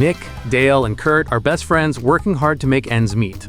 Nick, Dale, and Kurt are best friends working hard to make ends meet.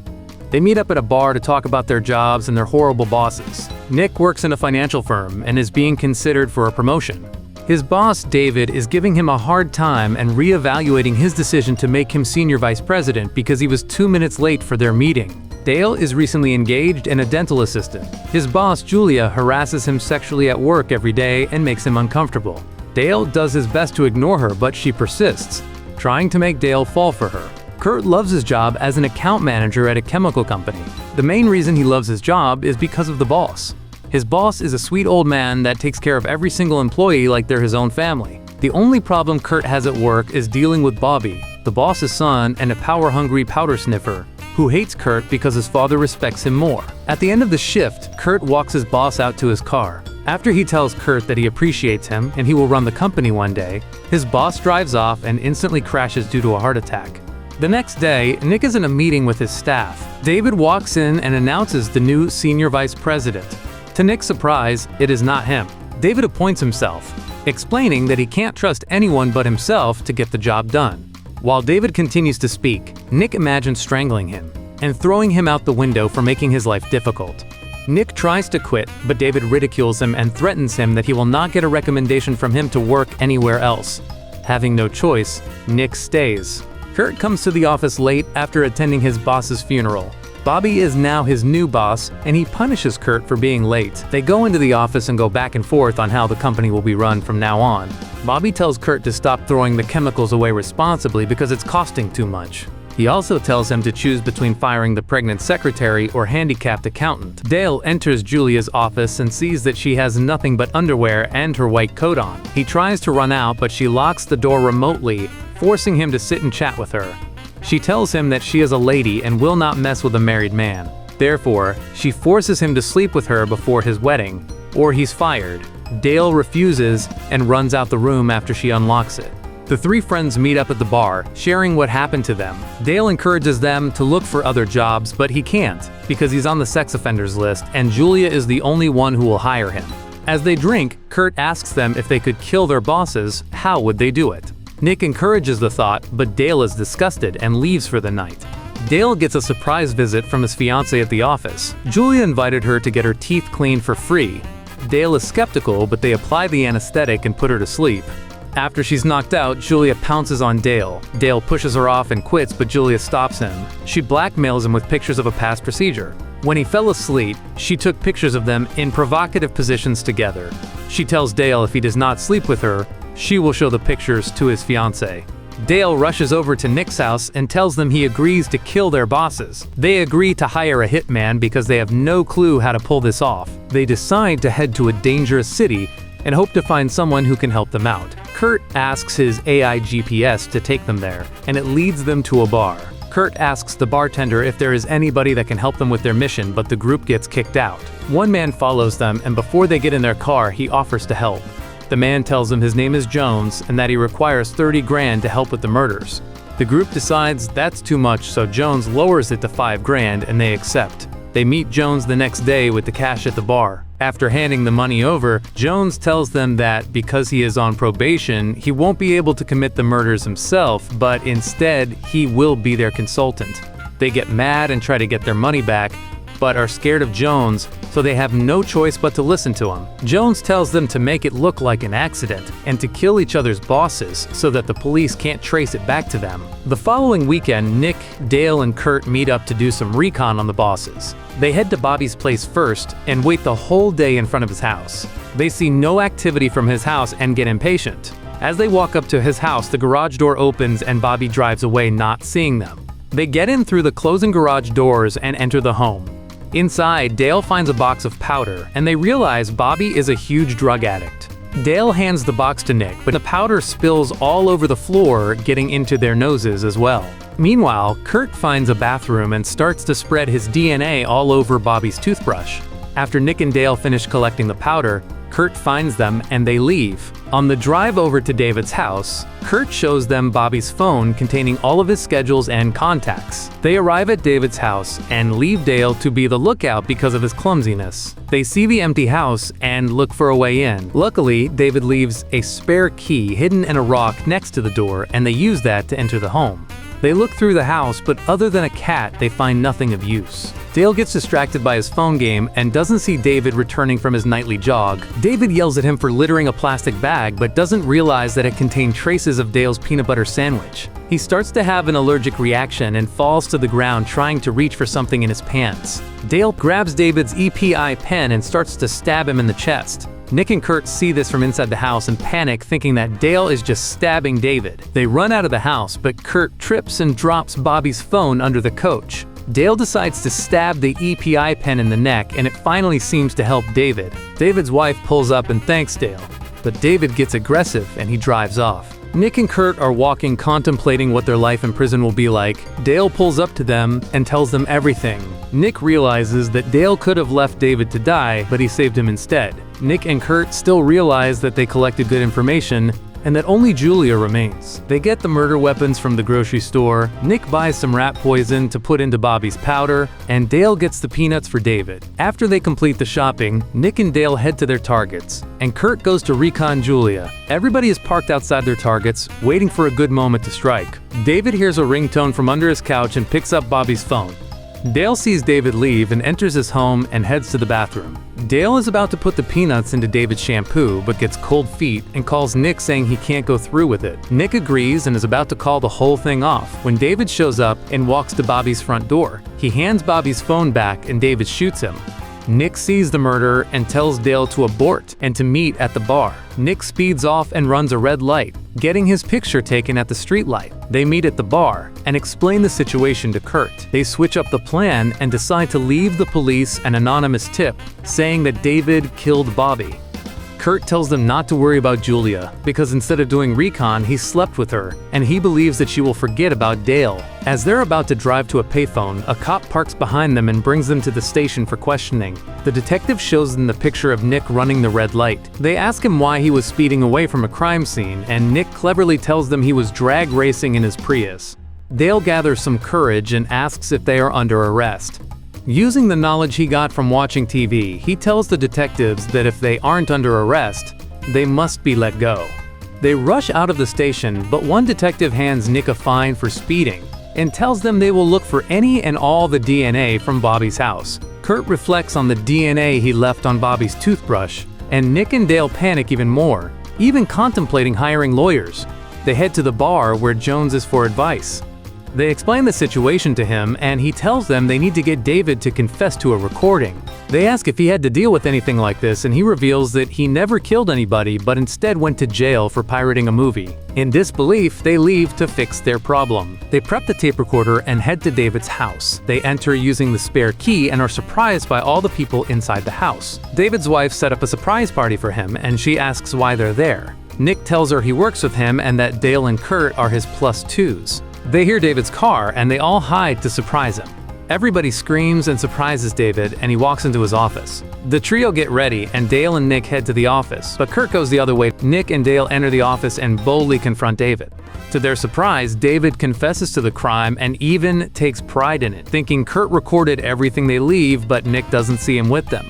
They meet up at a bar to talk about their jobs and their horrible bosses. Nick works in a financial firm and is being considered for a promotion. His boss, David, is giving him a hard time and re-evaluating his decision to make him senior vice president because he was 2 minutes late for their meeting. Dale is recently engaged and a dental assistant. His boss, Julia, harasses him sexually at work every day and makes him uncomfortable. Dale does his best to ignore her, but she persists, trying to make Dale fall for her. Kurt loves his job as an account manager at a chemical company. The main reason he loves his job is because of the boss. His boss is a sweet old man that takes care of every single employee like they're his own family. The only problem Kurt has at work is dealing with Bobby, the boss's son and a power-hungry powder sniffer, who hates Kurt because his father respects him more. At the end of the shift, Kurt walks his boss out to his car. After he tells Kurt that he appreciates him and he will run the company one day, his boss drives off and instantly crashes due to a heart attack. The next day, Nick is in a meeting with his staff. David walks in and announces the new senior vice president. To Nick's surprise, it is not him. David appoints himself, explaining that he can't trust anyone but himself to get the job done. While David continues to speak, Nick imagines strangling him and throwing him out the window for making his life difficult. Nick tries to quit, but David ridicules him and threatens him that he will not get a recommendation from him to work anywhere else. Having no choice, Nick stays. Kurt comes to the office late after attending his boss's funeral. Bobby is now his new boss, and he punishes Kurt for being late. They go into the office and go back and forth on how the company will be run from now on. Bobby tells Kurt to stop throwing the chemicals away responsibly because it's costing too much. He also tells him to choose between firing the pregnant secretary or handicapped accountant. Dale enters Julia's office and sees that she has nothing but underwear and her white coat on. He tries to run out, but she locks the door remotely, forcing him to sit and chat with her. She tells him that she is a lady and will not mess with a married man. Therefore, she forces him to sleep with her before his wedding, or he's fired. Dale refuses and runs out the room after she unlocks it. The three friends meet up at the bar, sharing what happened to them. Dale encourages them to look for other jobs, but he can't, because he's on the sex offenders list and Julia is the only one who will hire him. As they drink, Kurt asks them if they could kill their bosses, how would they do it? Nick encourages the thought, but Dale is disgusted and leaves for the night. Dale gets a surprise visit from his fiancée at the office. Julia invited her to get her teeth cleaned for free. Dale is skeptical, but they apply the anesthetic and put her to sleep. After she's knocked out, Julia pounces on Dale. Dale pushes her off and quits, but Julia stops him. She blackmails him with pictures of a past procedure. When he fell asleep, she took pictures of them in provocative positions together. She tells Dale if he does not sleep with her, she will show the pictures to his fiancée. Dale rushes over to Nick's house and tells them he agrees to kill their bosses. They agree to hire a hitman because they have no clue how to pull this off. They decide to head to a dangerous city and hope to find someone who can help them out. Kurt asks his AI GPS to take them there, and it leads them to a bar. Kurt asks the bartender if there is anybody that can help them with their mission, but the group gets kicked out. One man follows them, and before they get in their car, he offers to help. The man tells him his name is Jones and that he requires 30 grand to help with the murders. The group decides that's too much, so Jones lowers it to 5 grand and they accept. They meet Jones the next day with the cash at the bar. After handing the money over, Jones tells them that because he is on probation, he won't be able to commit the murders himself, but instead, he will be their consultant. They get mad and try to get their money back, but are scared of Jones, so they have no choice but to listen to him. Jones tells them to make it look like an accident and to kill each other's bosses so that the police can't trace it back to them. The following weekend, Nick, Dale, and Kurt meet up to do some recon on the bosses. They head to Bobby's place first and wait the whole day in front of his house. They see no activity from his house and get impatient. As they walk up to his house, the garage door opens and Bobby drives away, not seeing them. They get in through the closing garage doors and enter the home. Inside, Dale finds a box of powder, and they realize Bobby is a huge drug addict. Dale hands the box to Nick, but the powder spills all over the floor, getting into their noses as well. Meanwhile, Kurt finds a bathroom and starts to spread his DNA all over Bobby's toothbrush. After Nick and Dale finish collecting the powder, Kurt finds them and they leave. On the drive over to David's house, Kurt shows them Bobby's phone containing all of his schedules and contacts. They arrive at David's house and leave Dale to be the lookout because of his clumsiness. They see the empty house and look for a way in. Luckily, David leaves a spare key hidden in a rock next to the door, and they use that to enter the home. They look through the house, but other than a cat, they find nothing of use. Dale gets distracted by his phone game and doesn't see David returning from his nightly jog. David yells at him for littering a plastic bag, but doesn't realize that it contained traces of Dale's peanut butter sandwich. He starts to have an allergic reaction and falls to the ground trying to reach for something in his pants. Dale grabs David's EPI pen and starts to stab him in the chest. Nick and Kurt see this from inside the house and panic, thinking that Dale is just stabbing David. They run out of the house, but Kurt trips and drops Bobby's phone under the coach. Dale decides to stab the EPI pen in the neck, and it finally seems to help David. David's wife pulls up and thanks Dale, but David gets aggressive and he drives off. Nick and Kurt are walking, contemplating what their life in prison will be like. Dale pulls up to them and tells them everything. Nick realizes that Dale could have left David to die, but he saved him instead. Nick and Kurt still realize that they collected good information and that only Julia remains. They get the murder weapons from the grocery store, Nick buys some rat poison to put into Bobby's powder, and Dale gets the peanuts for David. After they complete the shopping, Nick and Dale head to their targets, and Kurt goes to recon Julia. Everybody is parked outside their targets, waiting for a good moment to strike. David hears a ringtone from under his couch and picks up Bobby's phone. Dale sees David leave and enters his home and heads to the bathroom. Dale is about to put the peanuts into David's shampoo, but gets cold feet and calls Nick saying he can't go through with it. Nick agrees and is about to call the whole thing off when David shows up and walks to Bobby's front door. He hands Bobby's phone back and David shoots him. Nick sees the murder and tells Dale to abort and to meet at the bar. Nick speeds off and runs a red light, getting his picture taken at the street light. They meet at the bar and explain the situation to Kurt. They switch up the plan and decide to leave the police an anonymous tip saying that David killed Bobby. Kurt tells them not to worry about Julia because instead of doing recon, he slept with her, and he believes that she will forget about Dale. As they're about to drive to a payphone, a cop parks behind them and brings them to the station for questioning. The detective shows them the picture of Nick running the red light. They ask him why he was speeding away from a crime scene, and Nick cleverly tells them he was drag racing in his Prius. Dale gathers some courage and asks if they are under arrest. Using the knowledge he got from watching TV, he tells the detectives that if they aren't under arrest, they must be let go. They rush out of the station, but one detective hands Nick a fine for speeding and tells them they will look for any and all the DNA from Bobby's house. Kurt reflects on the DNA he left on Bobby's toothbrush, and Nick and Dale panic even more, even contemplating hiring lawyers. They head to the bar where Jones is for advice. They explain the situation to him, and he tells them they need to get David to confess to a recording. They ask if he had to deal with anything like this, and he reveals that he never killed anybody but instead went to jail for pirating a movie. In disbelief, they leave to fix their problem. They prep the tape recorder and head to David's house. They enter using the spare key and are surprised by all the people inside the house. David's wife set up a surprise party for him, and she asks why they're there. Nick tells her he works with him and that Dale and Kurt are his plus twos. They hear David's car and they all hide to surprise him. Everybody screams and surprises David, and he walks into his office. The trio get ready and Dale and Nick head to the office, but Kurt goes the other way. Nick and Dale enter the office and boldly confront David. To their surprise, David confesses to the crime and even takes pride in it, thinking Kurt recorded everything they leave, but Nick doesn't see him with them.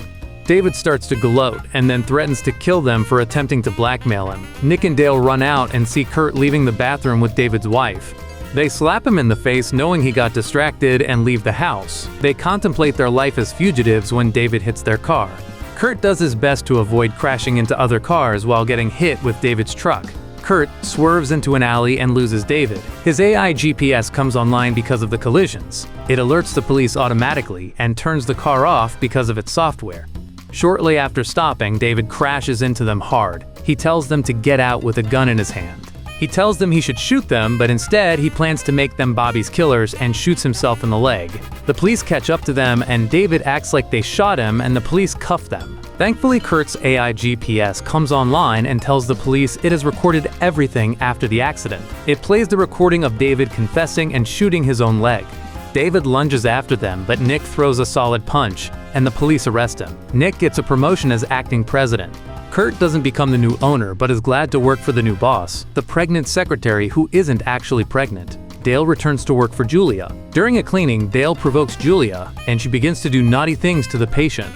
David starts to gloat and then threatens to kill them for attempting to blackmail him. Nick and Dale run out and see Kurt leaving the bathroom with David's wife. They slap him in the face knowing he got distracted and leave the house. They contemplate their life as fugitives when David hits their car. Kurt does his best to avoid crashing into other cars while getting hit with David's truck. Kurt swerves into an alley and loses David. His AI GPS comes online because of the collisions. It alerts the police automatically and turns the car off because of its software. Shortly after stopping, David crashes into them hard. He tells them to get out with a gun in his hand. He tells them he should shoot them, but instead he plans to make them Bobby's killers and shoots himself in the leg. The police catch up to them and David acts like they shot him and the police cuff them. Thankfully, Kurt's AI GPS comes online and tells the police it has recorded everything after the accident. It plays the recording of David confessing and shooting his own leg. David lunges after them, but Nick throws a solid punch, and the police arrest him. Nick gets a promotion as acting president. Kurt doesn't become the new owner but is glad to work for the new boss, the pregnant secretary who isn't actually pregnant. Dale returns to work for Julia. During a cleaning, Dale provokes Julia, and she begins to do naughty things to the patient.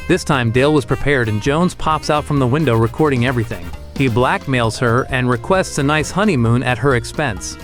This time, Dale was prepared and Jones pops out from the window recording everything. He blackmails her and requests a nice honeymoon at her expense.